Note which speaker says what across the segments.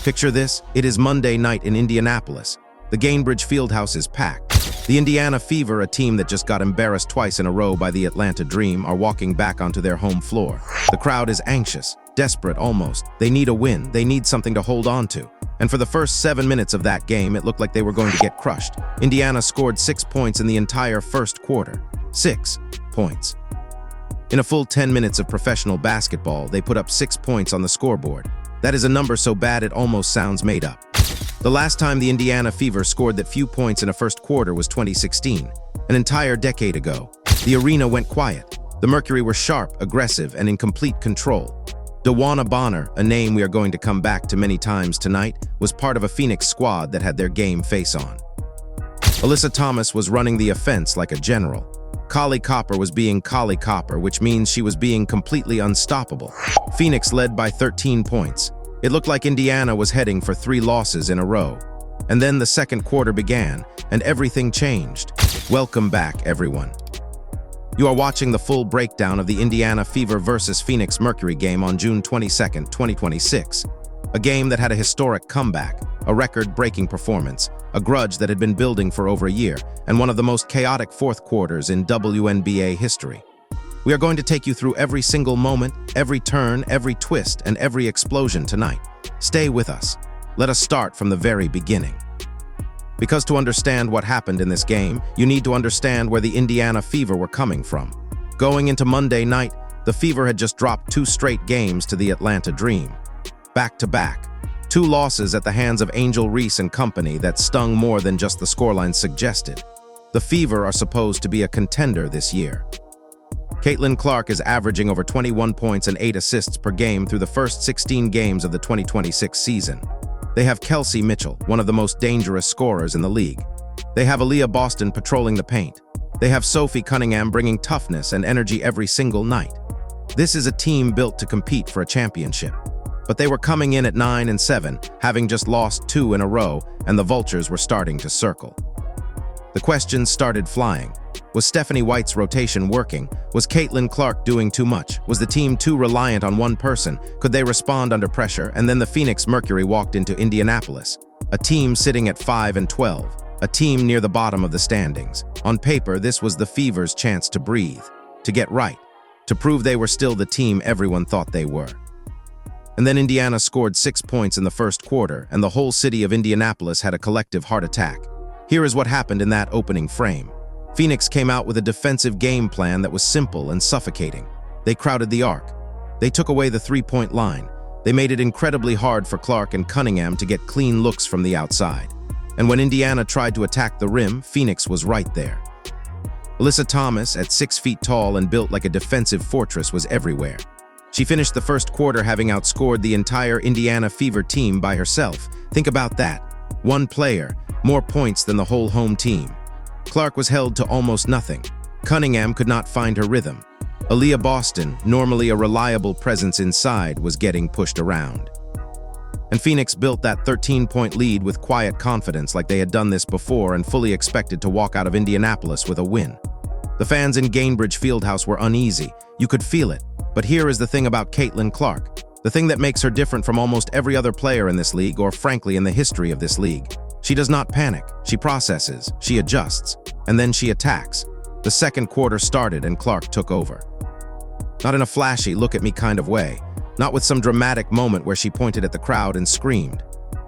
Speaker 1: Picture this, it is Monday night in Indianapolis. The Gainbridge Fieldhouse is packed. The Indiana Fever, a team that just got embarrassed twice in a row by the Atlanta Dream, are walking back onto their home floor. The crowd is anxious, desperate almost. They need a win, they need something to hold on to. And for the first 7 minutes of that game, it looked like they were going to get crushed. Indiana scored 6 points in the entire first quarter. 6 points. In a full 10 minutes of professional basketball, they put up 6 points on the scoreboard. That is a number so bad it almost sounds made up. The last time the Indiana Fever scored that few points in a first quarter was 2016, an entire decade ago. The arena went quiet. The Mercury were sharp, aggressive, and in complete control. DeWanna, a name we are going to come back to many times tonight, was part of a Phoenix squad that had their game face on. Alyssa Thomas was running the offense like a general. Collie Copper was being Collie Copper, which means she was being completely unstoppable. Phoenix led by 13 points. It looked like Indiana was heading for 3 losses in a row. And then the second quarter began, and everything changed. Welcome back, everyone. You are watching the full breakdown of the Indiana Fever versus Phoenix Mercury game on June 22, 2026. A game that had a historic comeback, a record-breaking performance, a grudge that had been building for over a year, and one of the most chaotic fourth quarters in WNBA history. We are going to take you through every single moment, every turn, every twist, and every explosion tonight. Stay with us. Let us start from the very beginning. Because to understand what happened in this game, you need to understand where the Indiana Fever were coming from. Going into Monday night, the Fever had just dropped 2 straight games to the Atlanta Dream. Back-to-back. 2 losses at the hands of Angel Reese and company that stung more than just the scoreline suggested. The Fever are supposed to be a contender this year. Caitlin Clark is averaging over 21 points and 8 assists per game through the first 16 games of the 2026 season. They have Kelsey Mitchell, one of the most dangerous scorers in the league. They have Aaliyah Boston patrolling the paint. They have Sophie Cunningham bringing toughness and energy every single night. This is a team built to compete for a championship. But they were coming in at 9-7, having just lost 2 in a row, and the vultures were starting to circle. The questions started flying. Was Stephanie White's rotation working? Was Caitlin Clark doing too much? Was the team too reliant on one person? Could they respond under pressure? And then the Phoenix Mercury walked into Indianapolis, a team sitting at 5-12, a team near the bottom of the standings. On paper, this was the Fever's chance to breathe, to get right, to prove they were still the team everyone thought they were. And then Indiana scored 6 points in the first quarter, and the whole city of Indianapolis had a collective heart attack. Here is what happened in that opening frame. Phoenix came out with a defensive game plan that was simple and suffocating. They crowded the arc. They took away the 3-point line. They made it incredibly hard for Clark and Cunningham to get clean looks from the outside. And when Indiana tried to attack the rim, Phoenix was right there. Alyssa Thomas, at 6 feet tall and built like a defensive fortress, was everywhere. She finished the first quarter having outscored the entire Indiana Fever team by herself. Think about that. One player, more points than the whole home team. Clark was held to almost nothing. Cunningham could not find her rhythm. Aaliyah Boston, normally a reliable presence inside, was getting pushed around. And Phoenix built that 13-point lead with quiet confidence, like they had done this before and fully expected to walk out of Indianapolis with a win. The fans in Gainbridge Fieldhouse were uneasy. You could feel it. But here is the thing about Caitlin Clark. The thing that makes her different from almost every other player in this league, or frankly in the history of this league. She does not panic. She processes. She adjusts. And then she attacks. The second quarter started and Clark took over. Not in a flashy, look-at-me kind of way. Not with some dramatic moment where she pointed at the crowd and screamed.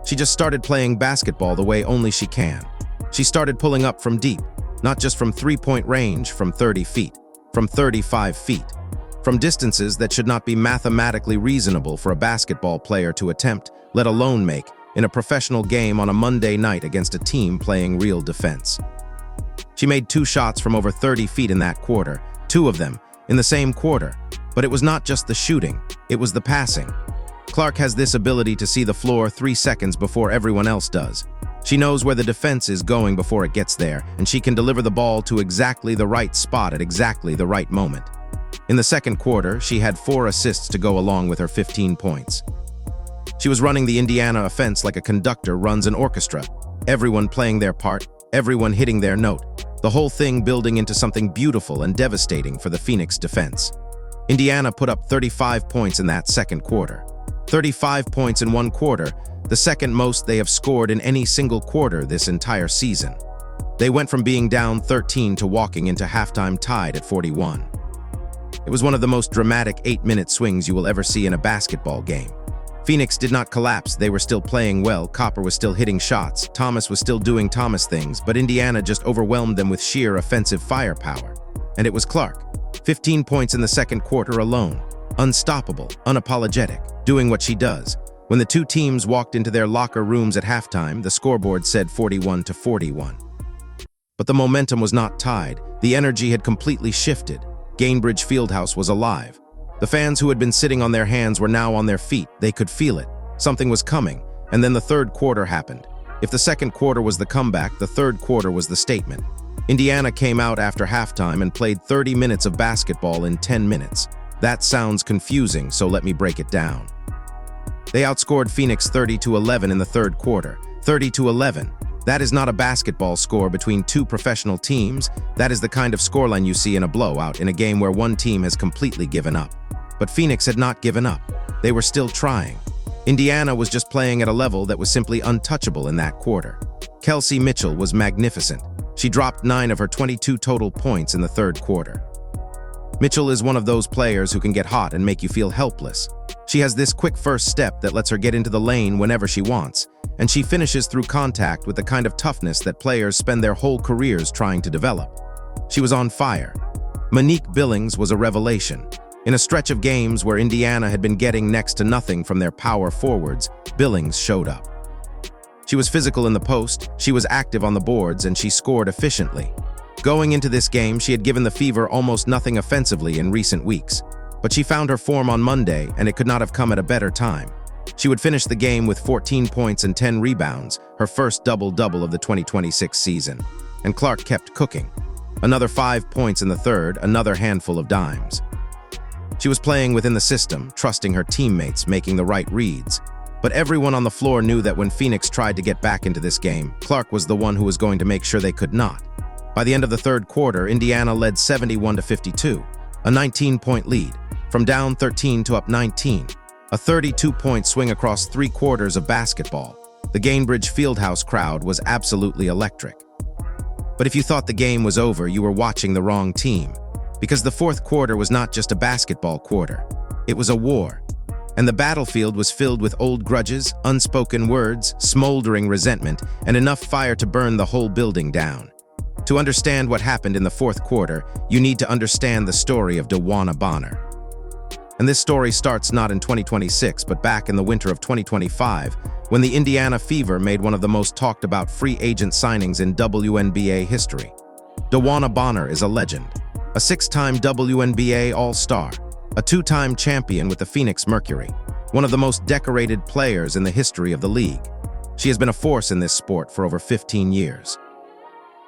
Speaker 1: She just started playing basketball the way only she can. She started pulling up from deep, not just from 3-point range, from 30 feet, from 35 feet, from distances that should not be mathematically reasonable for a basketball player to attempt, let alone make, in a professional game on a Monday night against a team playing real defense. She made 2 shots from over 30 feet in that quarter, 2 of them in the same quarter. But it was not just the shooting, it was the passing. Clark has this ability to see the floor 3 seconds before everyone else does. She knows where the defense is going before it gets there, and she can deliver the ball to exactly the right spot at exactly the right moment. In the second quarter, she had 4 assists to go along with her 15 points. She was running the Indiana offense like a conductor runs an orchestra, everyone playing their part, everyone hitting their note, the whole thing building into something beautiful and devastating for the Phoenix defense. Indiana put up 35 points in that second quarter. 35 points in one quarter, the second most they have scored in any single quarter this entire season. They went from being down 13 to walking into halftime tied at 41. It was one of the most dramatic 8-minute swings you will ever see in a basketball game. Phoenix did not collapse, they were still playing well, Copper was still hitting shots, Thomas was still doing Thomas things, but Indiana just overwhelmed them with sheer offensive firepower. And it was Clark. 15 points in the second quarter alone. Unstoppable, unapologetic, doing what she does. When the two teams walked into their locker rooms at halftime, the scoreboard said 41-41. But the momentum was not tied. The energy had completely shifted. Gainbridge Fieldhouse was alive. The fans who had been sitting on their hands were now on their feet. They could feel it. Something was coming. And then the third quarter happened. If the second quarter was the comeback, the third quarter was the statement. Indiana came out after halftime and played 30 minutes of basketball in 10 minutes. That sounds confusing, so let me break it down. They outscored Phoenix 30-11 in the third quarter. 30-11. That is not a basketball score between two professional teams. That is the kind of scoreline you see in a blowout in a game where one team has completely given up. But Phoenix had not given up. They were still trying. Indiana was just playing at a level that was simply untouchable in that quarter. Kelsey Mitchell was magnificent. She dropped 9 of her 22 total points in the third quarter. Mitchell is one of those players who can get hot and make you feel helpless. She has this quick first step that lets her get into the lane whenever she wants, and she finishes through contact with the kind of toughness that players spend their whole careers trying to develop. She was on fire. Monique Billings was a revelation. In a stretch of games where Indiana had been getting next to nothing from their power forwards, Billings showed up. She was physical in the post, she was active on the boards, and she scored efficiently. Going into this game, she had given the Fever almost nothing offensively in recent weeks. But she found her form on Monday, and it could not have come at a better time. She would finish the game with 14 points and 10 rebounds, her first double-double of the 2026 season. And Clark kept cooking. Another 5 points in the third, another handful of dimes. She was playing within the system, trusting her teammates, making the right reads. But everyone on the floor knew that when Phoenix tried to get back into this game, Clark was the one who was going to make sure they could not. By the end of the third quarter, Indiana led 71-52, a 19-point lead, from down 13 to up 19, a 32-point swing across 3 quarters of basketball. The Gainbridge Fieldhouse crowd was absolutely electric. But if you thought the game was over, you were watching the wrong team. Because the fourth quarter was not just a basketball quarter. It was a war. And the battlefield was filled with old grudges, unspoken words, smoldering resentment, and enough fire to burn the whole building down. To understand what happened in the fourth quarter, you need to understand the story of DeWanna Bonner. And this story starts not in 2026, but back in the winter of 2025, when the Indiana Fever made one of the most talked about free agent signings in WNBA history. DeWanna Bonner is a legend, a 6-time WNBA All-Star, a 2-time champion with the Phoenix Mercury, one of the most decorated players in the history of the league. She has been a force in this sport for over 15 years.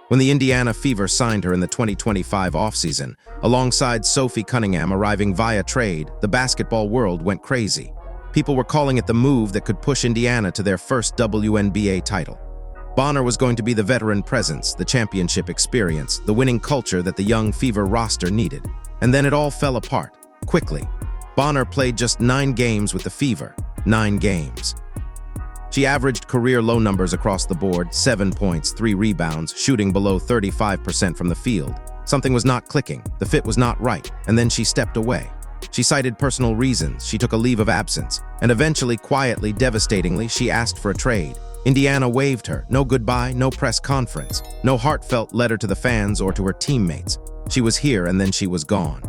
Speaker 1: When the Indiana Fever signed her in the 2025 offseason, alongside Sophie Cunningham arriving via trade, the basketball world went crazy. People were calling it the move that could push Indiana to their first WNBA title. Bonner was going to be the veteran presence, the championship experience, the winning culture that the young Fever roster needed. And then it all fell apart, quickly. Bonner played just 9 games with the Fever, 9 games. She averaged career low numbers across the board, 7 points, 3 rebounds, shooting below 35% from the field. Something was not clicking, the fit was not right, and then she stepped away. She cited personal reasons, she took a leave of absence, and eventually, quietly, devastatingly, she asked for a trade. Indiana waived her, no goodbye, no press conference, no heartfelt letter to the fans or to her teammates. She was here and then she was gone.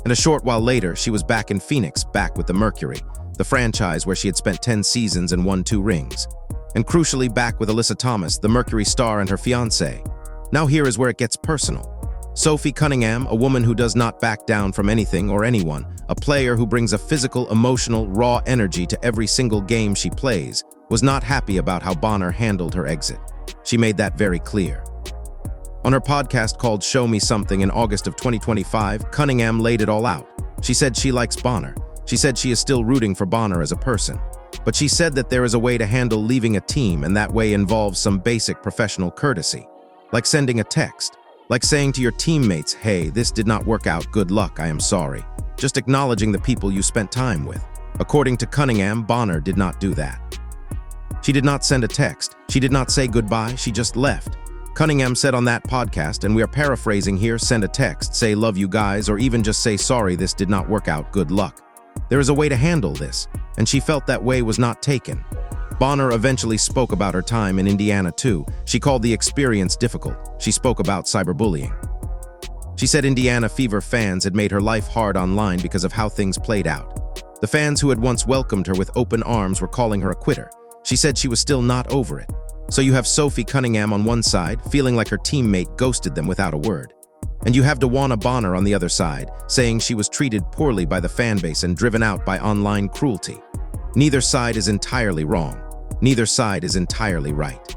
Speaker 1: And a short while later, she was back in Phoenix, back with the Mercury, the franchise where she had spent 10 seasons and won 2 rings. And crucially back with Alyssa Thomas, the Mercury star, and her fiancé. Now here is where it gets personal. Sophie Cunningham, a woman who does not back down from anything or anyone, a player who brings a physical, emotional, raw energy to every single game she plays, was not happy about how Bonner handled her exit. She made that very clear. On her podcast called Show Me Something in August of 2025, Cunningham laid it all out. She said she likes Bonner. She said she is still rooting for Bonner as a person. But she said that there is a way to handle leaving a team, and that way involves some basic professional courtesy. Like sending a text. Like saying to your teammates, hey, this did not work out, good luck, I am sorry. Just acknowledging the people you spent time with. According to Cunningham, Bonner did not do that. She did not send a text. She did not say goodbye. She just left. Cunningham said on that podcast, and we are paraphrasing here, send a text, say love you guys, or even just say sorry this did not work out, good luck. There is a way to handle this, and she felt that way was not taken. Bonner eventually spoke about her time in Indiana too. She called the experience difficult. She spoke about cyberbullying. She said Indiana Fever fans had made her life hard online because of how things played out. The fans who had once welcomed her with open arms were calling her a quitter. She said she was still not over it. So you have Sophie Cunningham on one side, feeling like her teammate ghosted them without a word. And you have DeWanna Bonner on the other side, saying she was treated poorly by the fanbase and driven out by online cruelty. Neither side is entirely wrong. Neither side is entirely right.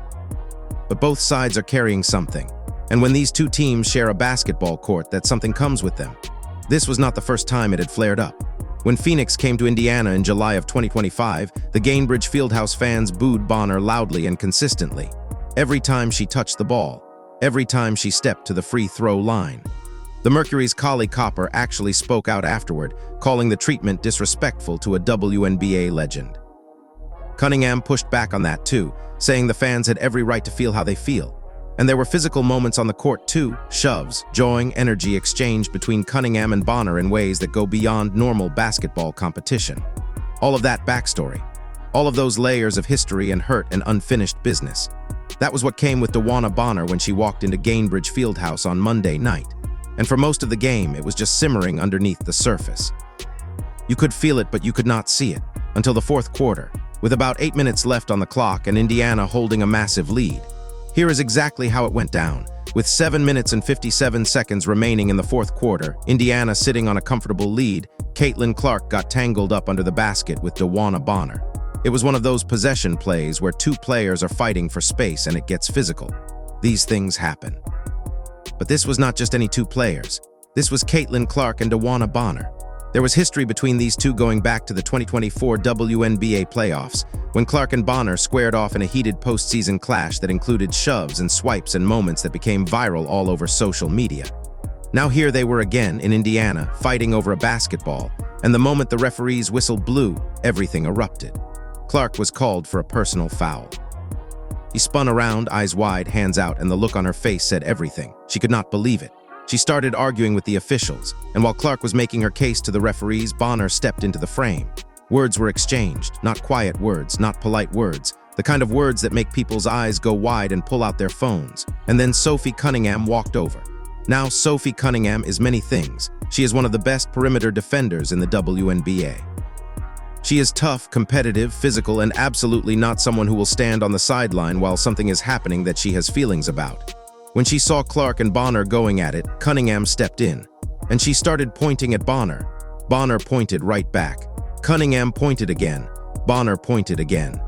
Speaker 1: But both sides are carrying something. And when these two teams share a basketball court, that something comes with them. This was not the first time it had flared up. When Phoenix came to Indiana in July of 2025, the Gainbridge Fieldhouse fans booed Bonner loudly and consistently. Every time she touched the ball, every time she stepped to the free throw line. The Mercury's Collie Copper actually spoke out afterward, calling the treatment disrespectful to a WNBA legend. Cunningham pushed back on that too, saying the fans had every right to feel how they feel. And there were physical moments on the court too, shoves, joy, energy exchanged between Cunningham and Bonner in ways that go beyond normal basketball competition. All of that backstory, all of those layers of history and hurt and unfinished business. That was what came with DeWanna Bonner when she walked into Gainbridge Fieldhouse on Monday night. And for most of the game, it was just simmering underneath the surface. You could feel it, but you could not see it, until the fourth quarter, with about 8 minutes left on the clock and Indiana holding a massive lead. Here is exactly how it went down. With 7 minutes and 57 seconds remaining in the fourth quarter, Indiana sitting on a comfortable lead, Caitlin Clark got tangled up under the basket with DeWanna Bonner. It was one of those possession plays where two players are fighting for space and it gets physical. These things happen. But this was not just any two players. This was Caitlin Clark and DeWanna Bonner. There was history between these two going back to the 2024 WNBA playoffs, when Clark and Bonner squared off in a heated postseason clash that included shoves and swipes and moments that became viral all over social media. Now here they were again in Indiana, fighting over a basketball, and the moment the referee's whistle blew, everything erupted. Clark was called for a personal foul. He spun around, eyes wide, hands out, and the look on her face said everything. She could not believe it. She started arguing with the officials, and while Clark was making her case to the referees, Bonner stepped into the frame. Words were exchanged, not quiet words, not polite words, the kind of words that make people's eyes go wide and pull out their phones. And then Sophie Cunningham walked over. Now Sophie Cunningham is many things. She is one of the best perimeter defenders in the WNBA. She is tough, competitive, physical, and absolutely not someone who will stand on the sideline while something is happening that she has feelings about. When she saw Clark and Bonner going at it, Cunningham stepped in, and she started pointing at Bonner. Bonner pointed right back. Cunningham pointed again. Bonner pointed again.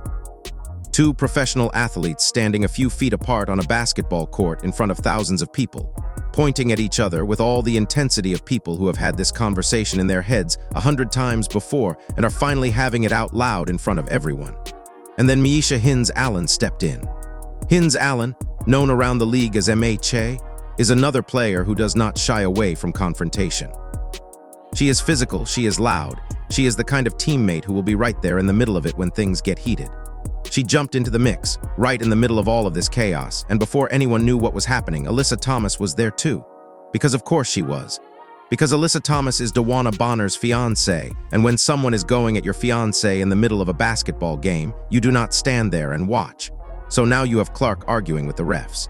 Speaker 1: Two professional athletes standing a few feet apart on a basketball court in front of thousands of people, pointing at each other with all the intensity of people who have had this conversation in their heads 100 times before and are finally having it out loud in front of everyone. And then MHA Hins Allen stepped in. Hins Allen, known around the league as MHA, is another player who does not shy away from confrontation. She is physical, she is loud, she is the kind of teammate who will be right there in the middle of it when things get heated. She jumped into the mix, right in the middle of all of this chaos, and before anyone knew what was happening, Alyssa Thomas was there too. Because of course she was. Because Alyssa Thomas is DeWanna Bonner's fiancée, and when someone is going at your fiancée in the middle of a basketball game, you do not stand there and watch. So now you have Clark arguing with the refs.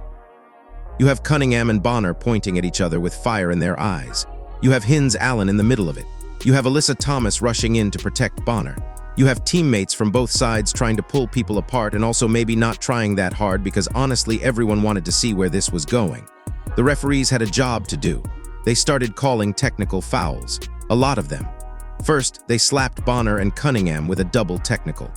Speaker 1: You have Cunningham and Bonner pointing at each other with fire in their eyes. You have Hins Allen in the middle of it. You have Alyssa Thomas rushing in to protect Bonner. You have teammates from both sides trying to pull people apart and also maybe not trying that hard because honestly everyone wanted to see where this was going. The referees had a job to do. They started calling technical fouls. A lot of them. First, they slapped Bonner and Cunningham with a double technical.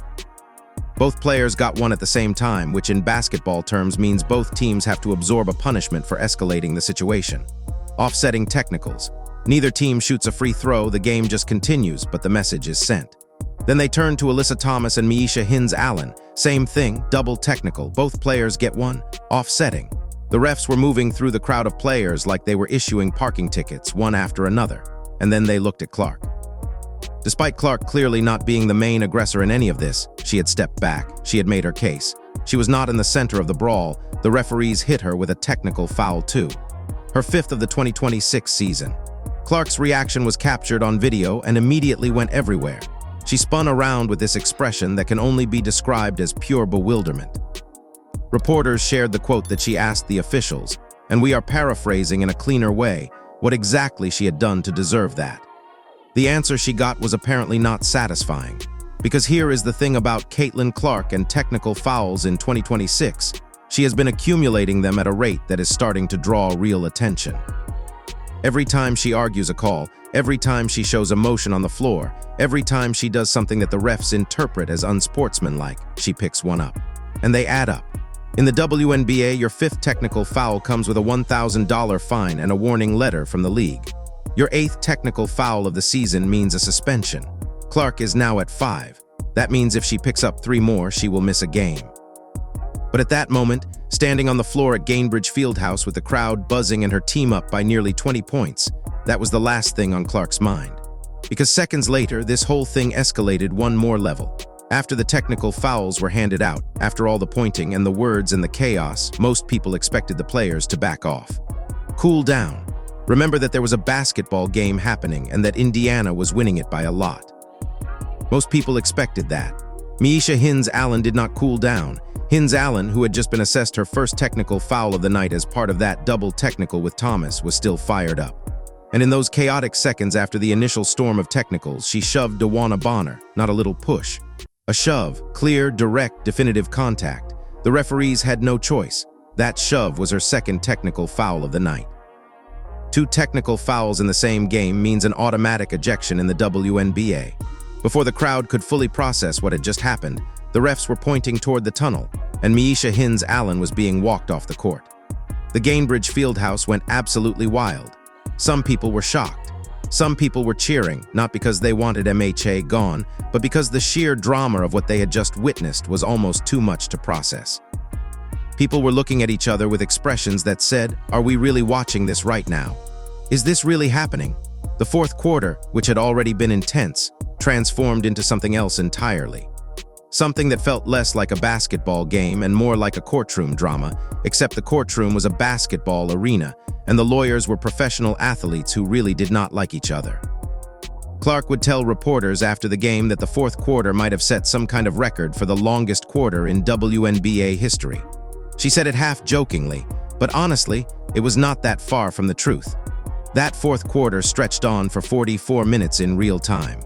Speaker 1: Both players got one at the same time, which in basketball terms means both teams have to absorb a punishment for escalating the situation. Offsetting technicals. Neither team shoots a free throw, the game just continues, but the message is sent. Then they turn to Alyssa Thomas and MHA Hins Allen. Same thing, double technical. Both players get one, offsetting. The refs were moving through the crowd of players like they were issuing parking tickets, one after another. And then they looked at Clark. Despite Clark clearly not being the main aggressor in any of this, she had stepped back. She had made her case. She was not in the center of the brawl. The referees hit her with a technical foul too. Her fifth of the 2026 season. Clark's reaction was captured on video and immediately went everywhere. She spun around with this expression that can only be described as pure bewilderment. Reporters shared the quote that she asked the officials, and we are paraphrasing in a cleaner way, what exactly she had done to deserve that. The answer she got was apparently not satisfying, because here is the thing about Caitlin Clark and technical fouls in 2026. She has been accumulating them at a rate that is starting to draw real attention. Every time she argues a call, every time she shows emotion on the floor, every time she does something that the refs interpret as unsportsmanlike, she picks one up. And they add up. In the WNBA, your fifth technical foul comes with a $1,000 fine and a warning letter from the league. Your eighth technical foul of the season means a suspension. Clark is now at 5. That means if she picks up 3 more, she will miss a game. But at that moment, standing on the floor at Gainbridge Fieldhouse with the crowd buzzing and her team up by nearly 20 points, that was the last thing on Clark's mind. Because seconds later, this whole thing escalated one more level. After the technical fouls were handed out, after all the pointing and the words and the chaos, most people expected the players to back off. Cool down. Remember that there was a basketball game happening and that Indiana was winning it by a lot. Most people expected that. MHA Hines-Allen did not cool down. Hines-Allen, who had just been assessed her first technical foul of the night as part of that double technical with Thomas, was still fired up. And in those chaotic seconds after the initial storm of technicals, she shoved DeWanna Bonner, not a little push. A shove, clear, direct, definitive contact. The referees had no choice. That shove was her second technical foul of the night. 2 technical fouls in the same game means an automatic ejection in the WNBA. Before the crowd could fully process what had just happened, the refs were pointing toward the tunnel, and MHA Hines-Allen was being walked off the court. The Gainbridge Fieldhouse went absolutely wild. Some people were shocked. Some people were cheering, not because they wanted MHA gone, but because the sheer drama of what they had just witnessed was almost too much to process. People were looking at each other with expressions that said, "Are we really watching this right now? Is this really happening?" The fourth quarter, which had already been intense, transformed into something else entirely. Something that felt less like a basketball game and more like a courtroom drama, except the courtroom was a basketball arena, and the lawyers were professional athletes who really did not like each other. Clark would tell reporters after the game that the fourth quarter might have set some kind of record for the longest quarter in WNBA history. She said it half-jokingly, but honestly, it was not that far from the truth. That fourth quarter stretched on for 44 minutes in real time.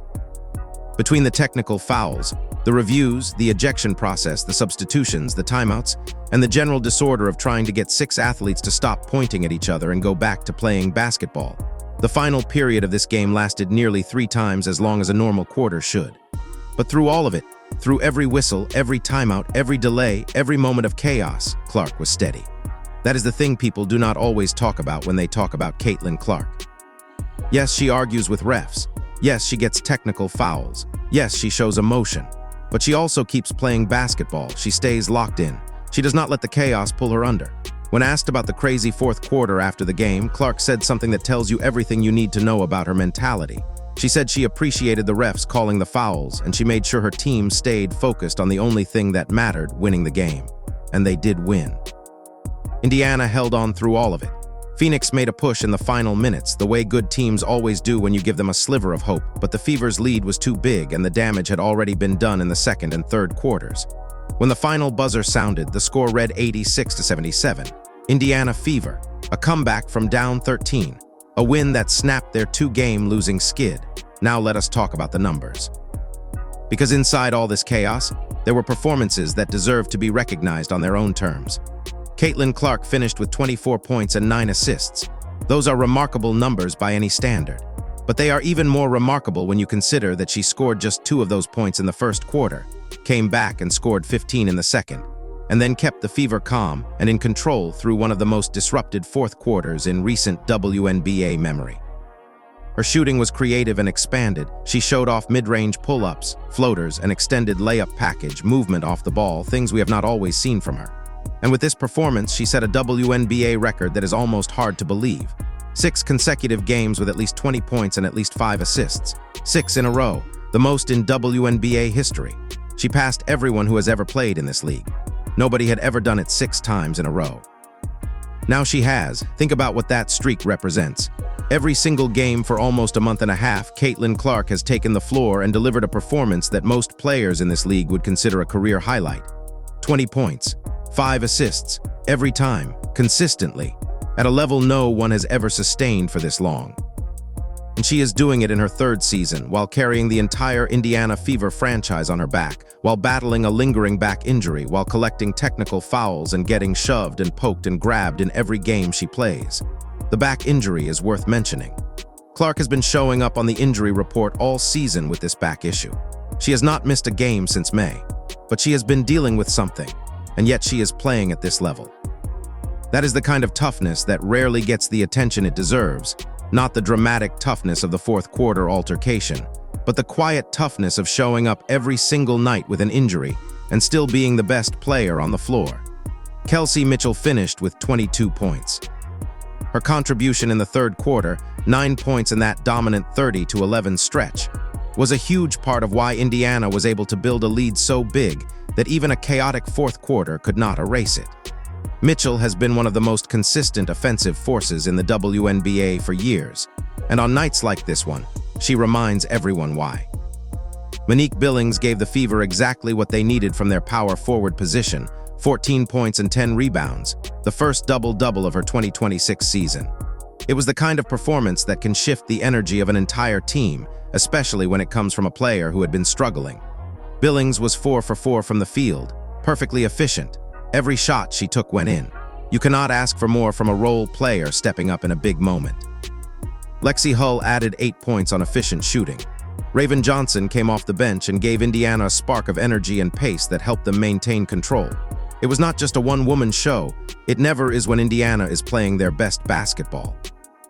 Speaker 1: Between the technical fouls, the reviews, the ejection process, the substitutions, the timeouts, and the general disorder of trying to get 6 athletes to stop pointing at each other and go back to playing basketball, the final period of this game lasted nearly 3 times as long as a normal quarter should. But through all of it, through every whistle, every timeout, every delay, every moment of chaos, Clark was steady. That is the thing people do not always talk about when they talk about Caitlin Clark. Yes, she argues with refs. Yes, she gets technical fouls. Yes, she shows emotion. But she also keeps playing basketball. She stays locked in. She does not let the chaos pull her under. When asked about the crazy fourth quarter after the game, Clark said something that tells you everything you need to know about her mentality. She said she appreciated the refs calling the fouls, and she made sure her team stayed focused on the only thing that mattered, winning the game. And they did win. Indiana held on through all of it. Phoenix made a push in the final minutes, the way good teams always do when you give them a sliver of hope, but the Fever's lead was too big and the damage had already been done in the second and third quarters. When the final buzzer sounded, the score read 86-77. Indiana Fever, a comeback from down 13, a win that snapped their 2-game losing skid. Now let us talk about the numbers. Because inside all this chaos, there were performances that deserved to be recognized on their own terms. Caitlin Clark finished with 24 points and 9 assists. Those are remarkable numbers by any standard. But they are even more remarkable when you consider that she scored just 2 of those points in the first quarter, came back and scored 15 in the second, and then kept the Fever calm and in control through one of the most disrupted fourth quarters in recent WNBA memory. Her shooting was creative and expanded. She showed off mid-range pull-ups, floaters, and extended layup package, movement off the ball, things we have not always seen from her. And with this performance, she set a WNBA record that is almost hard to believe. 6 consecutive games with at least 20 points and at least 5 assists. 6 in a row, the most in WNBA history. She passed everyone who has ever played in this league. Nobody had ever done it 6 times in a row. Now she has. Think about what that streak represents. Every single game for almost a month and a half, Caitlin Clark has taken the floor and delivered a performance that most players in this league would consider a career highlight. 20 points, 5 assists, every time, consistently, at a level no one has ever sustained for this long. And she is doing it in her 3rd season, while carrying the entire Indiana Fever franchise on her back, while battling a lingering back injury, while collecting technical fouls and getting shoved and poked and grabbed in every game she plays. The back injury is worth mentioning. Clark has been showing up on the injury report all season with this back issue. She has not missed a game since May, but she has been dealing with something, and yet she is playing at this level. That is the kind of toughness that rarely gets the attention it deserves, not the dramatic toughness of the 4th quarter altercation, but the quiet toughness of showing up every single night with an injury and still being the best player on the floor. Kelsey Mitchell finished with 22 points. Her contribution in the 3rd quarter, 9 points in that dominant 30-11 stretch, was a huge part of why Indiana was able to build a lead so big that even a chaotic 4th quarter could not erase it. Mitchell has been one of the most consistent offensive forces in the WNBA for years, and on nights like this one, she reminds everyone why. Monique Billings gave the Fever exactly what they needed from their power forward position, 14 points and 10 rebounds, the first double-double of her 2026 season. It was the kind of performance that can shift the energy of an entire team, especially when it comes from a player who had been struggling. Billings was 4 for 4 from the field, perfectly efficient. Every shot she took went in. You cannot ask for more from a role player stepping up in a big moment. Lexi Hull added 8 points on efficient shooting. Raven Johnson came off the bench and gave Indiana a spark of energy and pace that helped them maintain control. It was not just a one-woman show. It never is when Indiana is playing their best basketball.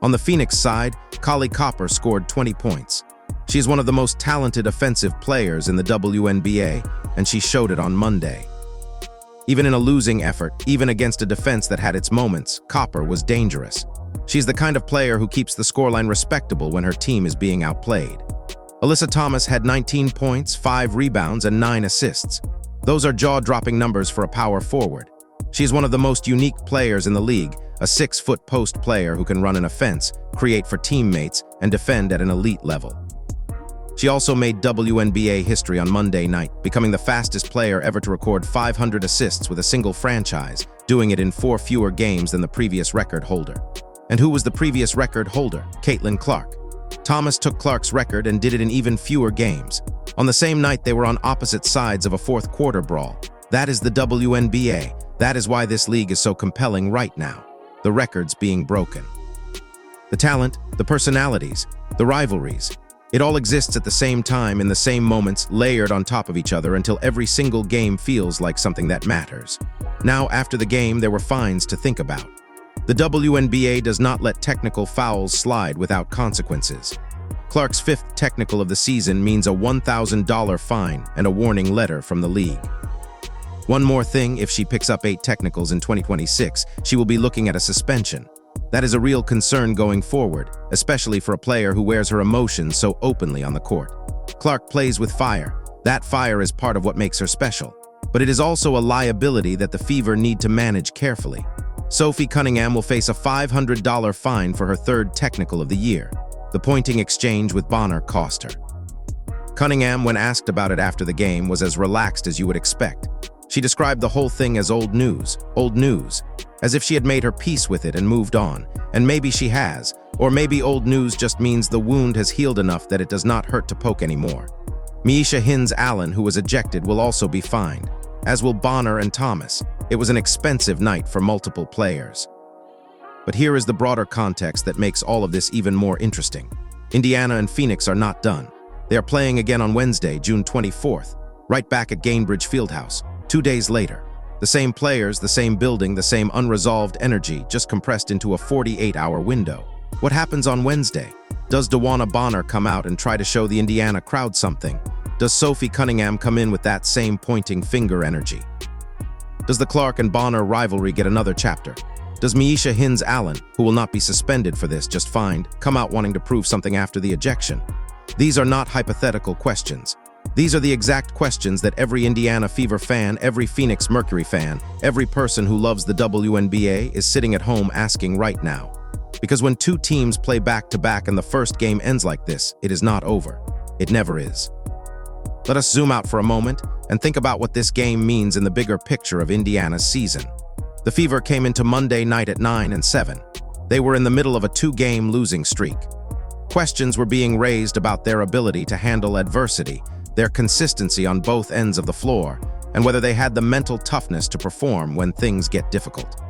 Speaker 1: On the Phoenix side, Kali Copper scored 20 points. She is one of the most talented offensive players in the WNBA, and she showed it on Monday. Even in a losing effort, even against a defense that had its moments, Copper was dangerous. She's the kind of player who keeps the scoreline respectable when her team is being outplayed. Alyssa Thomas had 19 points, 5 rebounds, and 9 assists. Those are jaw-dropping numbers for a power forward. She's one of the most unique players in the league, a 6-foot post player who can run an offense, create for teammates, and defend at an elite level. She also made WNBA history on Monday night, becoming the fastest player ever to record 500 assists with a single franchise, doing it in 4 fewer games than the previous record holder. And who was the previous record holder? Caitlin Clark. Thomas took Clark's record and did it in even fewer games. On the same night, they were on opposite sides of a 4th quarter brawl. That is the WNBA. That is why this league is so compelling right now. The records being broken. The talent, the personalities, the rivalries. It all exists at the same time in the same moments, layered on top of each other until every single game feels like something that matters. Now, after the game, there were fines to think about. The WNBA does not let technical fouls slide without consequences. Clark's 5th technical of the season means a $1,000 fine and a warning letter from the league. One more thing, if she picks up 8 technicals in 2026, she will be looking at a suspension. That is a real concern going forward, especially for a player who wears her emotions so openly on the court. Clark plays with fire. That fire is part of what makes her special. But it is also a liability that the Fever need to manage carefully. Sophie Cunningham will face a $500 fine for her 3rd technical of the year. The pointing exchange with Bonner cost her. Cunningham, when asked about it after the game, was as relaxed as you would expect. She described the whole thing as old news, as if she had made her peace with it and moved on. And maybe she has, or maybe old news just means the wound has healed enough that it does not hurt to poke anymore. Miesha Hins-Allen, who was ejected, will also be fined, as will Bonner and Thomas. It was an expensive night for multiple players. But here is the broader context that makes all of this even more interesting. Indiana and Phoenix are not done. They are playing again on Wednesday, June 24th, right back at Gainbridge Fieldhouse, 2 days later. The same players, the same building, the same unresolved energy, just compressed into a 48-hour window. What happens on Wednesday? Does DeWanna Bonner come out and try to show the Indiana crowd something? Does Sophie Cunningham come in with that same pointing finger energy? Does the Clark and Bonner rivalry get another chapter? Does Miesha Hines Allen, who will not be suspended for this, just fined, come out wanting to prove something after the ejection? These are not hypothetical questions. These are the exact questions that every Indiana Fever fan, every Phoenix Mercury fan, every person who loves the WNBA is sitting at home asking right now. Because when two teams play back-to-back and the first game ends like this, it is not over. It never is. Let us zoom out for a moment and think about what this game means in the bigger picture of Indiana's season. The Fever came into Monday night at 9-7. They were in the middle of a two-game losing streak. Questions were being raised about their ability to handle adversity, their consistency on both ends of the floor, and whether they had the mental toughness to perform when things get difficult.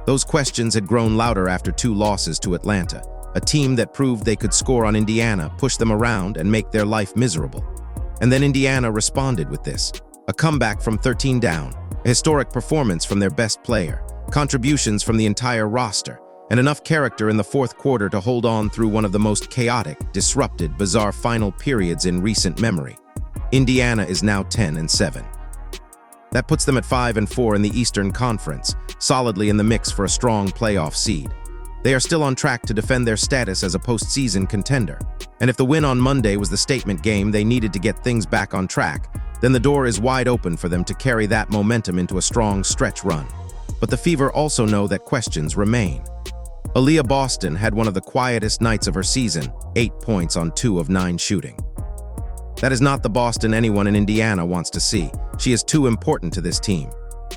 Speaker 1: Those questions had grown louder after two losses to Atlanta, a team that proved they could score on Indiana, push them around, and make their life miserable. And then Indiana responded with this: a comeback from 13 down, a historic performance from their best player, contributions from the entire roster, and enough character in the fourth quarter to hold on through one of the most chaotic, disrupted, bizarre final periods in recent memory. Indiana is now 10-7. That puts them at 5-4 in the Eastern Conference, solidly in the mix for a strong playoff seed. They are still on track to defend their status as a postseason contender. And if the win on Monday was the statement game they needed to get things back on track, then the door is wide open for them to carry that momentum into a strong stretch run. But the Fever also know that questions remain. Aaliyah Boston had one of the quietest nights of her season, 8 points on 2 of 9 shooting. That is not the Boston anyone in Indiana wants to see. She is too important to this team.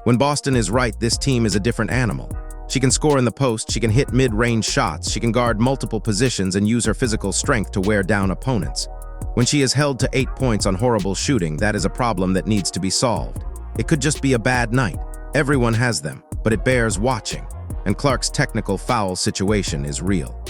Speaker 1: When Boston is right, this team is a different animal. She can score in the post, she can hit mid-range shots, she can guard multiple positions and use her physical strength to wear down opponents. When she is held to 8 points on horrible shooting, that is a problem that needs to be solved. It could just be a bad night. Everyone has them, but it bears watching. And Clark's technical foul situation is real.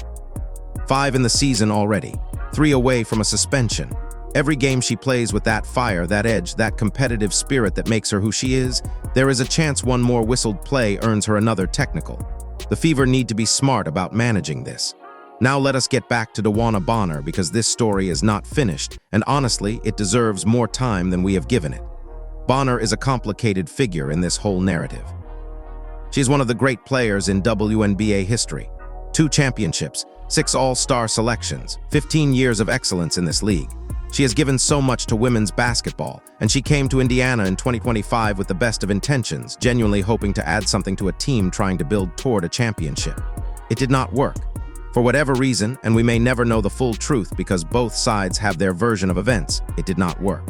Speaker 1: 5 in the season already, 3 away from a suspension. Every game she plays with that fire, that edge, that competitive spirit that makes her who she is, there is a chance one more whistled play earns her another technical. The Fever need to be smart about managing this. Now let us get back to DeWanna Bonner, because this story is not finished, and honestly, it deserves more time than we have given it. Bonner is a complicated figure in this whole narrative. She is one of the great players in WNBA history. 2 championships, 6 all-star selections, 15 years of excellence in this league. She has given so much to women's basketball, and she came to Indiana in 2025 with the best of intentions, genuinely hoping to add something to a team trying to build toward a championship. It did not work. For whatever reason, and we may never know the full truth because both sides have their version of events, it did not work.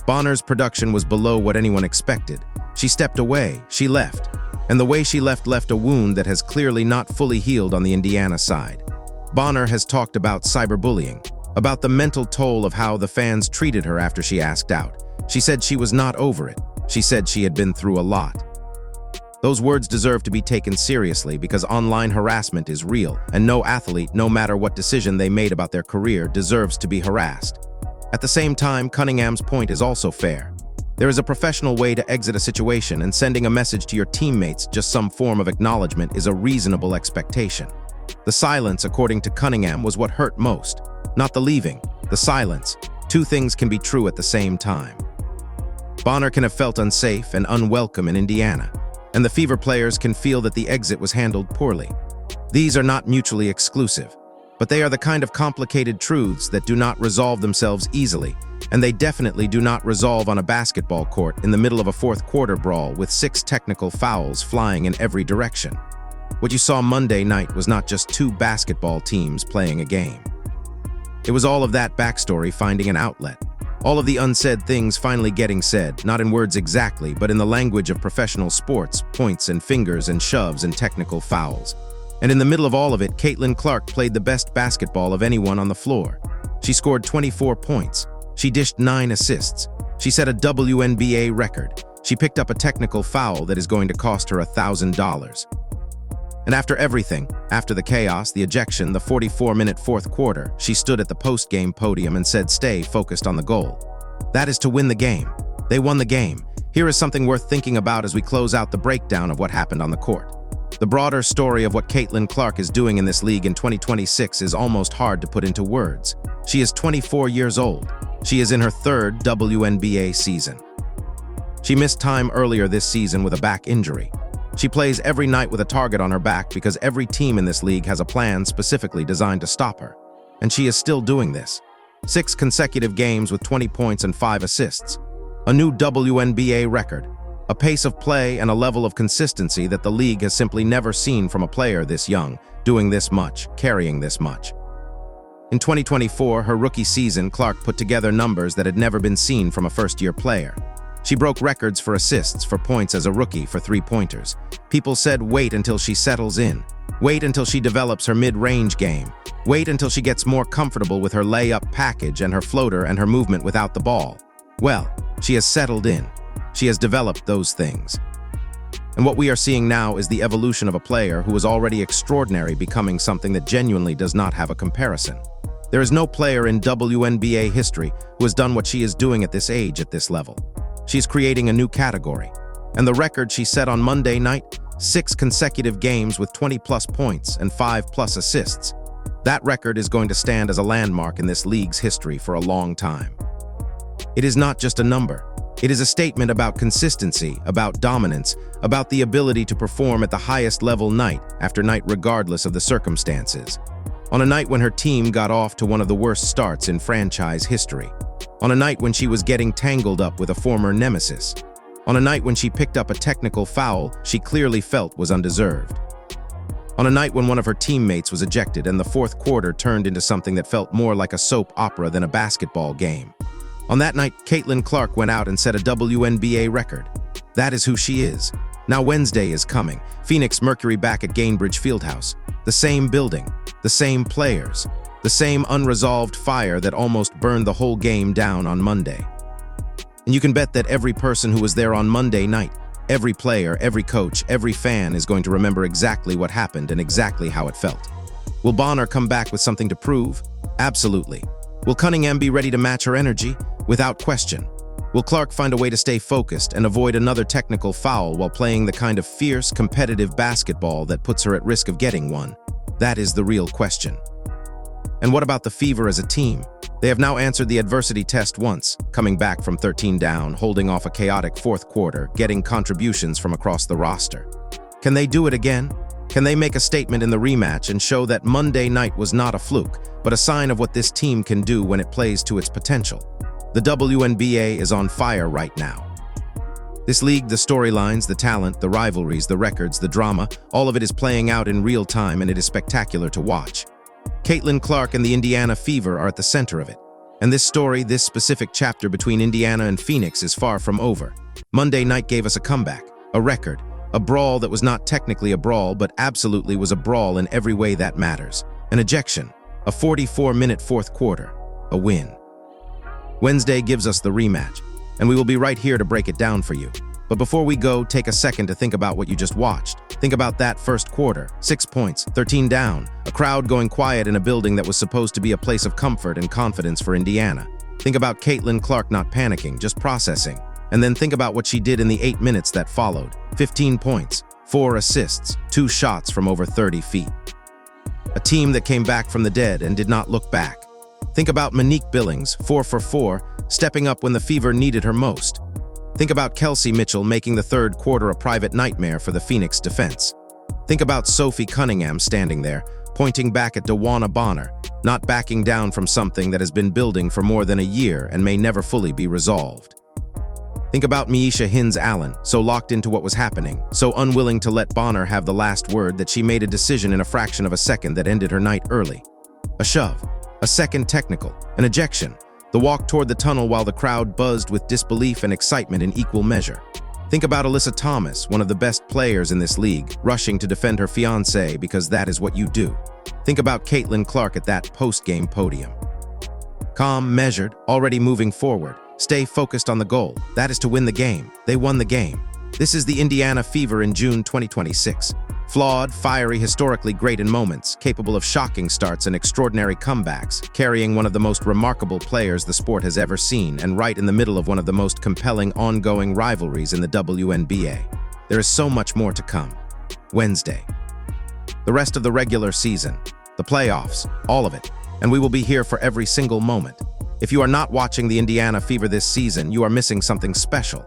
Speaker 1: Bonner's production was below what anyone expected. She stepped away, she left. And the way she left a wound that has clearly not fully healed on the Indiana side. Bonner has talked about cyberbullying, about the mental toll of how the fans treated her after she asked out. She said she was not over it. She said she had been through a lot. Those words deserve to be taken seriously because online harassment is real, and no athlete, no matter what decision they made about their career, deserves to be harassed. At the same time, Cunningham's point is also fair. There is a professional way to exit a situation, and sending a message to your teammates, just some form of acknowledgement, is a reasonable expectation. The silence, according to Cunningham, was what hurt most. Not the leaving, the silence. 2 things can be true at the same time. Bonner can have felt unsafe and unwelcome in Indiana, and the Fever players can feel that the exit was handled poorly. These are not mutually exclusive, but they are the kind of complicated truths that do not resolve themselves easily, and they definitely do not resolve on a basketball court in the middle of a fourth quarter brawl with 6 technical fouls flying in every direction. What you saw Monday night was not just 2 basketball teams playing a game. It was all of that backstory finding an outlet. All of the unsaid things finally getting said, not in words exactly, but in the language of professional sports, points and fingers and shoves and technical fouls. And in the middle of all of it, Caitlin Clark played the best basketball of anyone on the floor. She scored 24 points. She dished 9 assists. She set a WNBA record. She picked up a technical foul that is going to cost her $1,000. And after everything, after the chaos, the ejection, the 44-minute fourth quarter, she stood at the post-game podium and said, "Stay focused on the goal." That is to win the game. They won the game. Here is something worth thinking about as we close out the breakdown of what happened on the court. The broader story of what Caitlin Clark is doing in this league in 2026 is almost hard to put into words. She is 24 years old. She is in her 3rd WNBA season. She missed time earlier this season with a back injury. She plays every night with a target on her back because every team in this league has a plan specifically designed to stop her. And she is still doing this. 6 consecutive games with 20 points and 5 assists. A new WNBA record. A pace of play and a level of consistency that the league has simply never seen from a player this young, doing this much, carrying this much. In 2024, her rookie season, Clark put together numbers that had never been seen from a first-year player. She broke records for assists, for points as a rookie, for three-pointers. People said wait until she settles in. Wait until she develops her mid-range game. Wait until she gets more comfortable with her layup package and her floater and her movement without the ball. Well, she has settled in. She has developed those things. And what we are seeing now is the evolution of a player who was already extraordinary becoming something that genuinely does not have a comparison. There is no player in WNBA history who has done what she is doing at this age at this level. She's creating a new category. And the record she set on Monday night, 6 consecutive games with 20-plus points and 5-plus assists. That record is going to stand as a landmark in this league's history for a long time. It is not just a number. It is a statement about consistency, about dominance, about the ability to perform at the highest level night after night regardless of the circumstances. On a night when her team got off to one of the worst starts in franchise history. On a night when she was getting tangled up with a former nemesis. On a night when she picked up a technical foul she clearly felt was undeserved. On a night when one of her teammates was ejected and the fourth quarter turned into something that felt more like a soap opera than a basketball game. On that night, Caitlin Clark went out and set a WNBA record. That is who she is. Now Wednesday is coming. Phoenix Mercury back at Gainbridge Fieldhouse. The same building, the same players, the same unresolved fire that almost burned the whole game down on Monday. And you can bet that every person who was there on Monday night, every player, every coach, every fan is going to remember exactly what happened and exactly how it felt. Will Bonner come back with something to prove? Absolutely. Will Cunningham be ready to match her energy? Without question. Will Clark find a way to stay focused and avoid another technical foul while playing the kind of fierce, competitive basketball that puts her at risk of getting one? That is the real question. And what about the Fever as a team? They have now answered the adversity test once, coming back from 13 down, holding off a chaotic fourth quarter, getting contributions from across the roster. Can they do it again? Can they make a statement in the rematch and show that Monday night was not a fluke, but a sign of what this team can do when it plays to its potential? The WNBA is on fire right now. This league, the storylines, the talent, the rivalries, the records, the drama, all of it is playing out in real time and it is spectacular to watch. Caitlin Clark and the Indiana Fever are at the center of it. And this story, this specific chapter between Indiana and Phoenix is far from over. Monday night gave us a comeback, a record, a brawl that was not technically a brawl but absolutely was a brawl in every way that matters. An ejection, a 44-minute fourth quarter, a win. Wednesday gives us the rematch, and we will be right here to break it down for you. But before we go, take a second to think about what you just watched. Think about that first quarter, 6 points, 13 down, a crowd going quiet in a building that was supposed to be a place of comfort and confidence for Indiana. Think about Caitlin Clark not panicking, just processing. And then think about what she did in the 8 minutes that followed. 15 points, 4 assists, 2 shots from over 30 feet. A team that came back from the dead and did not look back. Think about Monique Billings, 4 for 4, stepping up when the Fever needed her most. Think about Kelsey Mitchell making the third quarter a private nightmare for the Phoenix defense. Think about Sophie Cunningham standing there, pointing back at DeWanna Bonner, not backing down from something that has been building for more than a year and may never fully be resolved. Think about Miesha Hines-Allen, so locked into what was happening, so unwilling to let Bonner have the last word that she made a decision in a fraction of a second that ended her night early. A shove, a second technical, an ejection, the walk toward the tunnel while the crowd buzzed with disbelief and excitement in equal measure. Think about Alyssa Thomas, one of the best players in this league, rushing to defend her fiancé because that is what you do. Think about Caitlin Clark at that post-game podium. Calm, measured, already moving forward. Stay focused on the goal. That is to win the game. They won the game. This is the Indiana Fever in June 2026. Flawed, fiery, historically great in moments, capable of shocking starts and extraordinary comebacks, carrying one of the most remarkable players the sport has ever seen, and right in the middle of one of the most compelling ongoing rivalries in the WNBA. There is so much more to come. Wednesday. The rest of the regular season, the playoffs, all of it, and we will be here for every single moment. If you are not watching the Indiana Fever this season, you are missing something special.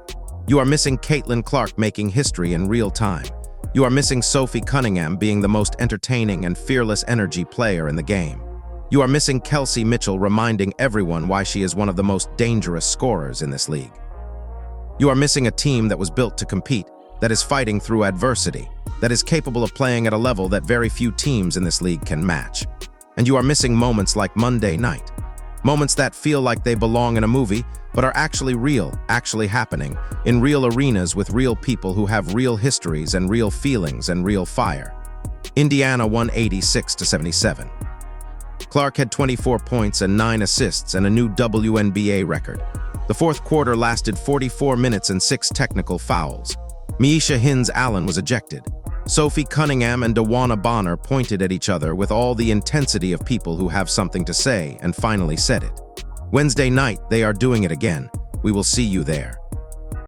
Speaker 1: You are missing Caitlin Clark making history in real time. You are missing Sophie Cunningham being the most entertaining and fearless energy player in the game. You are missing Kelsey Mitchell reminding everyone why she is one of the most dangerous scorers in this league. You are missing a team that was built to compete, that is fighting through adversity, that is capable of playing at a level that very few teams in this league can match. And you are missing moments like Monday night. Moments that feel like they belong in a movie, but are actually real, actually happening, in real arenas with real people who have real histories and real feelings and real fire. Indiana won 86-77. Clark had 24 points and 9 assists and a new WNBA record. The fourth quarter lasted 44 minutes and 6 technical fouls. MHA Hines-Allen was ejected. Sophie Cunningham and DeWanna pointed at each other with all the intensity of people who have something to say and finally said it. Wednesday night, they are doing it again. We will see you there.